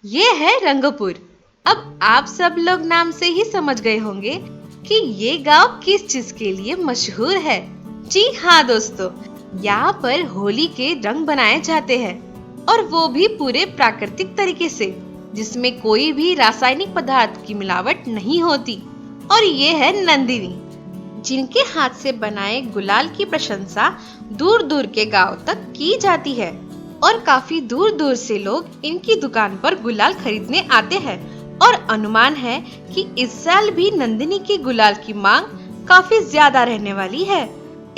ये है रंगपुर। अब आप सब लोग नाम से ही समझ गए होंगे कि ये गांव किस चीज के लिए मशहूर है। जी हाँ दोस्तों, यहाँ पर होली के रंग बनाए जाते हैं और वो भी पूरे प्राकृतिक तरीके से, जिसमें कोई भी रासायनिक पदार्थ की मिलावट नहीं होती। और ये है नंदिनी, जिनके हाथ से बनाए गुलाल की प्रशंसा दूर दूर के गांव तक की जाती है और काफी दूर दूर से लोग इनकी दुकान पर गुलाल खरीदने आते हैं। और अनुमान है कि इस साल भी नंदिनी के गुलाल की मांग काफी ज्यादा रहने वाली है।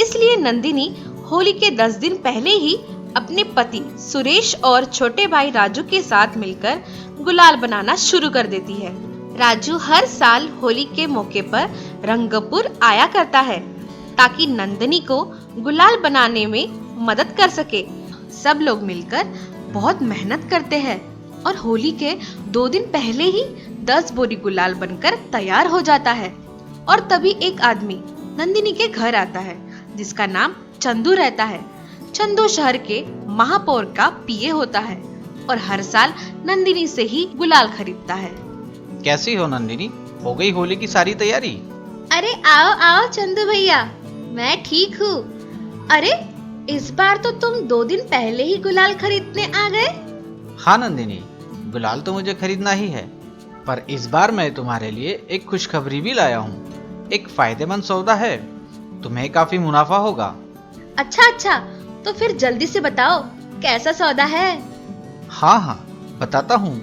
इसलिए नंदिनी होली के 10 दिन पहले ही अपने पति सुरेश और छोटे भाई राजू के साथ मिलकर गुलाल बनाना शुरू कर देती है। राजू हर साल होली के मौके पर रंगपुर आया करता है ताकि नंदिनी को गुलाल बनाने में मदद कर सके। सब लोग मिलकर बहुत मेहनत करते हैं और होली के 2 दिन पहले ही 10 बोरी गुलाल बनकर तैयार हो जाता है। और तभी एक आदमी नंदिनी के घर आता है जिसका नाम चंदू रहता है। चंदू शहर के महापौर का पीए होता है और हर साल नंदिनी से ही गुलाल खरीदता है। कैसी हो नंदिनी, हो गई होली की सारी तैयारी? अरे आओ आओ चंदू भैया, मैं ठीक हूँ। अरे इस बार तो तुम 2 दिन पहले ही गुलाल खरीदने आ गए। हाँ नंदिनी, गुलाल तो मुझे खरीदना ही है, पर इस बार मैं तुम्हारे लिए एक खुशखबरी भी लाया हूँ। एक फायदेमंद सौदा है, तुम्हें काफी मुनाफा होगा। अच्छा, तो फिर जल्दी से बताओ कैसा सौदा है। हाँ, बताता हूँ।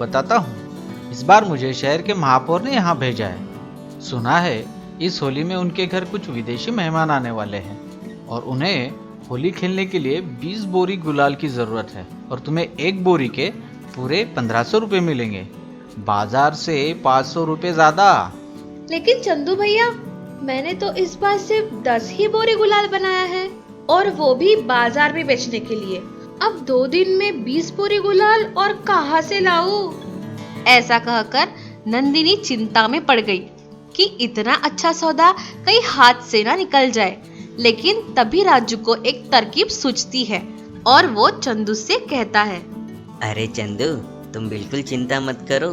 इस बार मुझे शहर के महापौर ने यहाँ भेजा है। सुना है इस होली में उनके घर कुछ विदेशी मेहमान आने वाले हैं और उन्हें होली खेलने के लिए 20 बोरी गुलाल की जरूरत है और तुम्हें एक बोरी के पूरे 1500 रुपए मिलेंगे, बाजार से 500 रुपए ज्यादा। लेकिन चंदू भैया, मैंने तो इस बार सिर्फ 10 ही बोरी गुलाल बनाया है और वो भी बाजार में बेचने के लिए। अब 2 दिन में 20 बोरी गुलाल और कहाँ से लाऊं? ऐसा कहकर नंदिनी चिंता में पड़ गई कि इतना अच्छा सौदा कहीं हाथ से ना निकल जाए। लेकिन तभी राजू को एक तरकीब सूझती है और वो चंदू से कहता है, अरे चंदू, तुम बिल्कुल चिंता मत करो,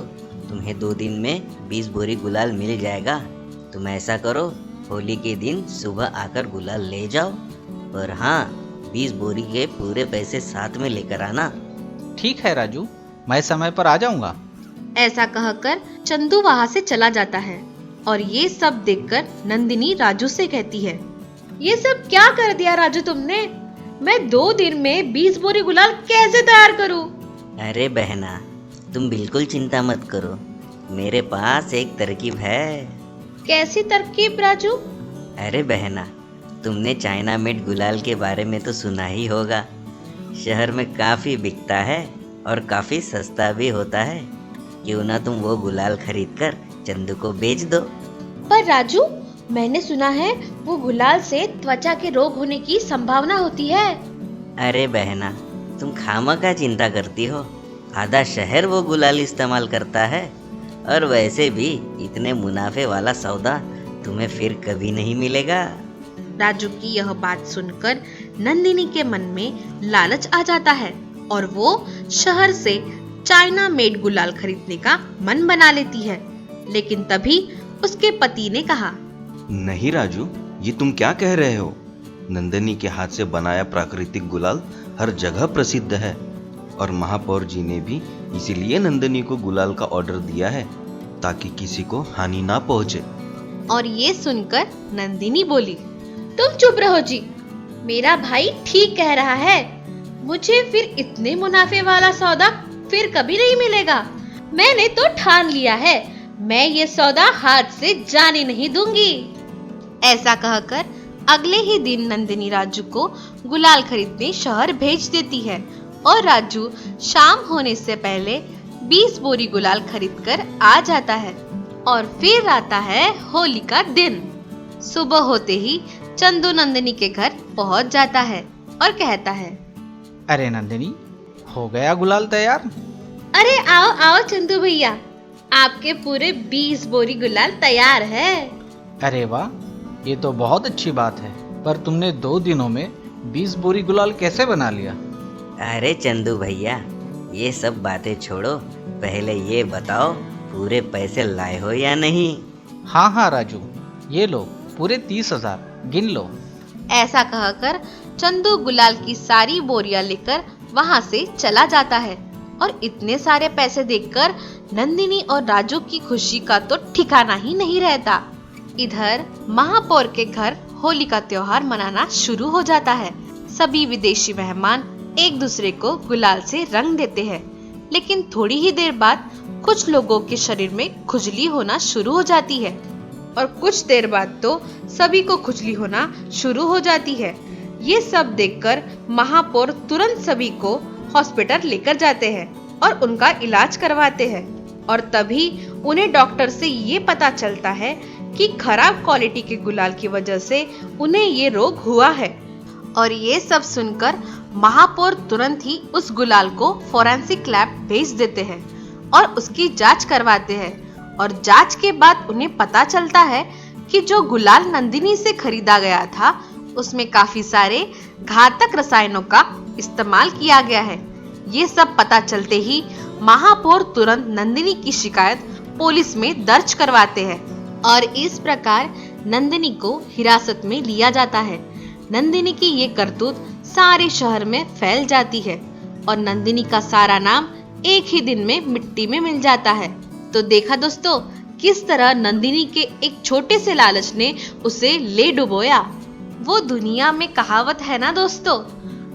तुम्हें 2 दिन में 20 बोरी गुलाल मिल जाएगा। तुम ऐसा करो, होली के दिन सुबह आकर गुलाल ले जाओ, और हाँ, 20 बोरी के पूरे पैसे साथ में लेकर आना। ठीक है राजू, मैं समय पर आ जाऊंगा। ऐसा कहकर चंदू वहाँ से चला जाता है और ये सब देखकर नंदिनी राजू से कहती है, ये सब क्या कर दिया राजू तुमने? मैं 2 दिन में 20 बोरी गुलाल कैसे तैयार करूं? अरे बहना, तुम बिल्कुल चिंता मत करो, मेरे पास एक तरकीब है। कैसी तरकीब राजू? अरे बहना, तुमने चाइना मेड गुलाल के बारे में तो सुना ही होगा। शहर में काफी बिकता है और काफी सस्ता भी होता है। क्यों ना तुम वो गुलाल खरीद कर चंदू को बेच दो। पर राजू, मैंने सुना है वो गुलाल से त्वचा के रोग होने की संभावना होती है। अरे बहना, तुम खामखा चिंता करती हो। आधा शहर वो गुलाल इस्तेमाल करता है, और वैसे भी इतने मुनाफे वाला सौदा तुम्हें फिर कभी नहीं मिलेगा। राजू की यह बात सुनकर नंदिनी के मन में लालच आ जाता है और वो शहर से चाइना मेड गुलाल खरीदने का मन बना लेती है। लेकिन तभी उसके पति ने कहा, नहीं राजू, ये तुम क्या कह रहे हो? नंदिनी के हाथ से बनाया प्राकृतिक गुलाल हर जगह प्रसिद्ध है और महापौर जी ने भी इसीलिए नंदिनी को गुलाल का ऑर्डर दिया है ताकि किसी को हानि ना पहुंचे। और ये सुनकर नंदिनी बोली, तुम चुप रहो जी, मेरा भाई ठीक कह रहा है। मुझे फिर इतने मुनाफे वाला सौदा फिर कभी नहीं मिलेगा। मैंने तो ठान लिया है, मैं ये सौदा हाथ से जाने नहीं दूंगी। ऐसा कहकर अगले ही दिन नंदिनी राजू को गुलाल खरीदने शहर भेज देती है और राजू शाम होने से पहले 20 बोरी गुलाल खरीदकर आ जाता है। और फिर आता है होली का दिन। सुबह होते ही चंदू नंदिनी के घर पहुंच जाता है और कहता है, अरे नंदिनी, हो गया गुलाल तैयार? अरे आओ आओ चंदू भैया, आपके पूरे 20 बोरी गुलाल तैयार है। अरे वाह, ये तो बहुत अच्छी बात है, पर तुमने 2 दिनों में 20 बोरी गुलाल कैसे बना लिया? अरे चंदू भैया, ये सब बातें छोड़ो, पहले ये बताओ पूरे पैसे लाए हो या नहीं? हाँ हाँ राजू, ये लो पूरे 30,000, गिन लो। ऐसा कहकर चंदू गुलाल की सारी बोरियां लेकर वहां से चला जाता है और इतने सारे पैसे देखकर नंदिनी और राजू की खुशी का तो ठिकाना ही नहीं रहता। इधर महापौर के घर होली का त्योहार मनाना शुरू हो जाता है। सभी विदेशी मेहमान एक दूसरे को गुलाल से रंग देते हैं, लेकिन थोड़ी ही देर बाद कुछ लोगों के शरीर में खुजली होना शुरू हो जाती है और कुछ देर बाद तो सभी को खुजली होना शुरू हो जाती है। ये सब देखकर महापौर तुरंत सभी को हॉस्पिटल लेकर जाते हैं और उनका इलाज करवाते हैं और तभी उन्हें डॉक्टर से ये पता चलता है कि खराब क्वालिटी के गुलाल की वजह से उन्हें ये रोग हुआ है। और ये सब सुनकर महापौर तुरंत ही उस गुलाल को फोरेंसिक लैब भेज देते हैं और उसकी जांच करवाते हैं और जांच के बाद उन्हें पता चलता है कि जो गुलाल नंदिनी से खरीदा गया था उसमें काफी सारे घातक रसायनों का इस्तेमाल किया गया है। ये सब पता चलते ही महापौर तुरंत नंदिनी की शिकायत पुलिस में दर्ज करवाते हैं और इस प्रकार नंदिनी को हिरासत में लिया जाता है। नंदिनी की ये करतूत सारे शहर में फैल जाती है और नंदिनी का सारा नाम एक ही दिन में मिट्टी में मिल जाता है। तो देखा दोस्तों, किस तरह नंदिनी के एक छोटे से लालच ने उसे ले डुबोया। वो दुनिया में कहावत है ना दोस्तों,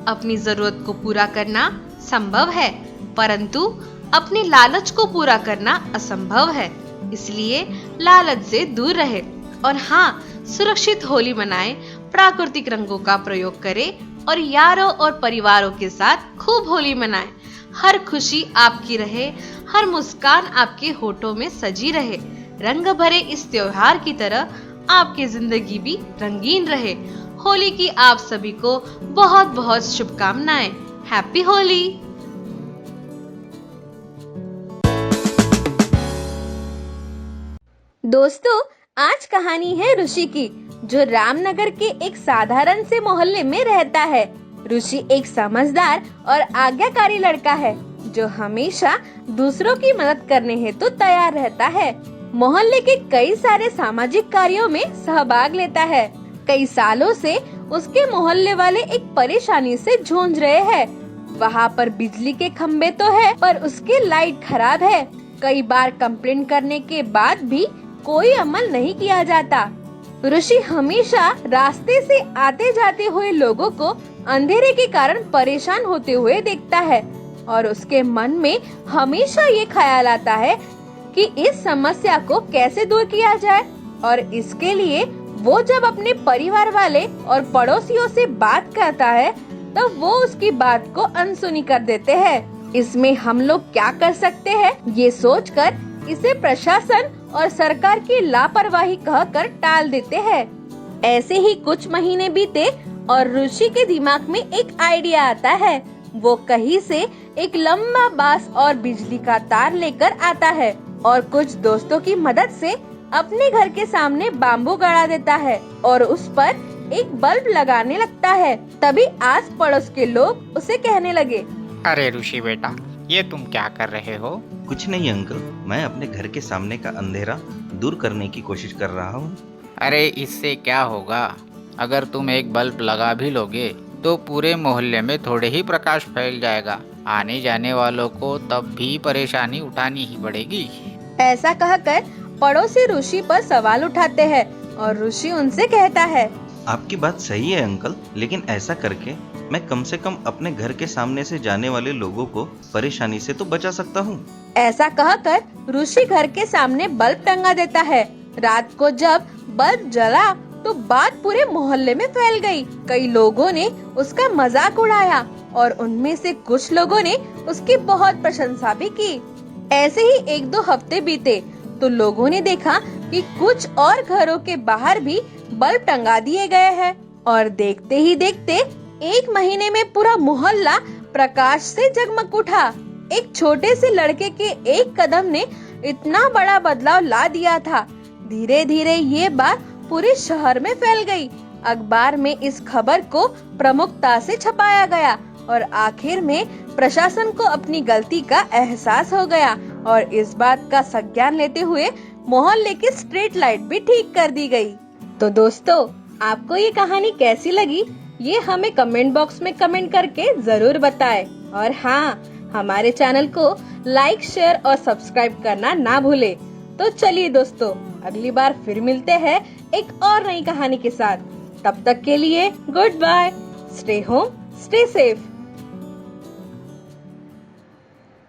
अपनी जरूरत को पूरा करना संभव है परंतु अपने लालच को पूरा करना असंभव है। इसलिए लालच से दूर रहे और हाँ, सुरक्षित होली मनाएं, प्राकृतिक रंगों का प्रयोग करें और यारों और परिवारों के साथ खूब होली मनाएं। हर खुशी आपकी रहे, हर मुस्कान आपके होठों में सजी रहे। रंग भरे इस त्योहार की तरह आपकी जिंदगी भी रंगीन रहे। होली की आप सभी को बहुत बहुत शुभकामनाएं। हैप्पी होली। दोस्तों, आज कहानी है ऋषि की, जो रामनगर के एक साधारण से मोहल्ले में रहता है। ऋषि एक समझदार और आज्ञाकारी लड़का है जो हमेशा दूसरों की मदद करने हेतु तैयार रहता है। मोहल्ले के कई सारे सामाजिक कार्यों में सहभाग लेता है। कई सालों से उसके मोहल्ले वाले एक परेशानी से जूझ रहे हैं। वहाँ पर बिजली के खंभे तो है पर उसकी लाइट खराब है। कई बार कंप्लेंट करने के बाद भी कोई अमल नहीं किया जाता। ऋषि हमेशा रास्ते से आते जाते हुए लोगों को अंधेरे के कारण परेशान होते हुए देखता है और उसके मन में हमेशा ये ख्याल आता है कि इस समस्या को कैसे दूर किया जाए। और इसके लिए वो जब अपने परिवार वाले और पड़ोसियों से बात करता है तो वो उसकी बात को अनसुनी कर देते हैं। इसमें हम लोग क्या कर सकते हैं, ये सोचकर इसे प्रशासन और सरकार की लापरवाही कहकर टाल देते हैं। ऐसे ही कुछ महीने बीते और ऋषि के दिमाग में एक आइडिया आता है। वो कहीं से एक लंबा बांस और बिजली का तार लेकर आता है और कुछ दोस्तों की मदद से अपने घर के सामने बाम्बू गड़ा देता है और उस पर एक बल्ब लगाने लगता है। तभी आस पड़ोस के लोग उसे कहने लगे, अरे ऋषि बेटा, ये तुम क्या कर रहे हो? कुछ नहीं अंकल, मैं अपने घर के सामने का अंधेरा दूर करने की कोशिश कर रहा हूँ। अरे इससे क्या होगा? अगर तुम एक बल्ब लगा भी लोगे तो पूरे मोहल्ले में थोड़े ही प्रकाश फैल जाएगा। आने जाने वालों को तब भी परेशानी उठानी ही पड़ेगी। ऐसा कहकर पड़ोसी ऋषि पर सवाल उठाते हैं और ऋषि उनसे कहता है, आपकी बात सही है अंकल, लेकिन ऐसा करके मैं कम से कम अपने घर के सामने से जाने वाले लोगों को परेशानी से तो बचा सकता हूँ। ऐसा कहकर ऋषि घर के सामने बल्ब टंगा देता है। रात को जब बल्ब जला तो बात पूरे मोहल्ले में फैल गई। कई लोगों ने उसका मजाक उड़ाया और उनमें से कुछ लोगों ने उसकी बहुत प्रशंसा भी की। ऐसे ही 1-2 हफ्ते बीते तो लोगों ने देखा कि कुछ और घरों के बाहर भी बल्ब टंगा दिए गए हैं और देखते ही देखते 1 महीने में पूरा मोहल्ला प्रकाश से जगमग उठा। एक छोटे से लड़के के एक कदम ने इतना बड़ा बदलाव ला दिया था। धीरे धीरे ये बात पूरे शहर में फैल गई। अखबार में इस खबर को प्रमुखता से छपाया गया और आखिर में प्रशासन को अपनी गलती का एहसास हो गया और इस बात का संज्ञान लेते हुए मोहल्ले की स्ट्रीट लाइट भी ठीक कर दी गई। तो दोस्तों, आपको ये कहानी कैसी लगी ये हमें कमेंट बॉक्स में कमेंट करके जरूर बताएं। और हाँ, हमारे चैनल को लाइक, शेयर और सब्सक्राइब करना ना भूले। तो चलिए दोस्तों, अगली बार फिर मिलते हैं एक और नई कहानी के साथ। तब तक के लिए goodbye. Stay home, stay safe.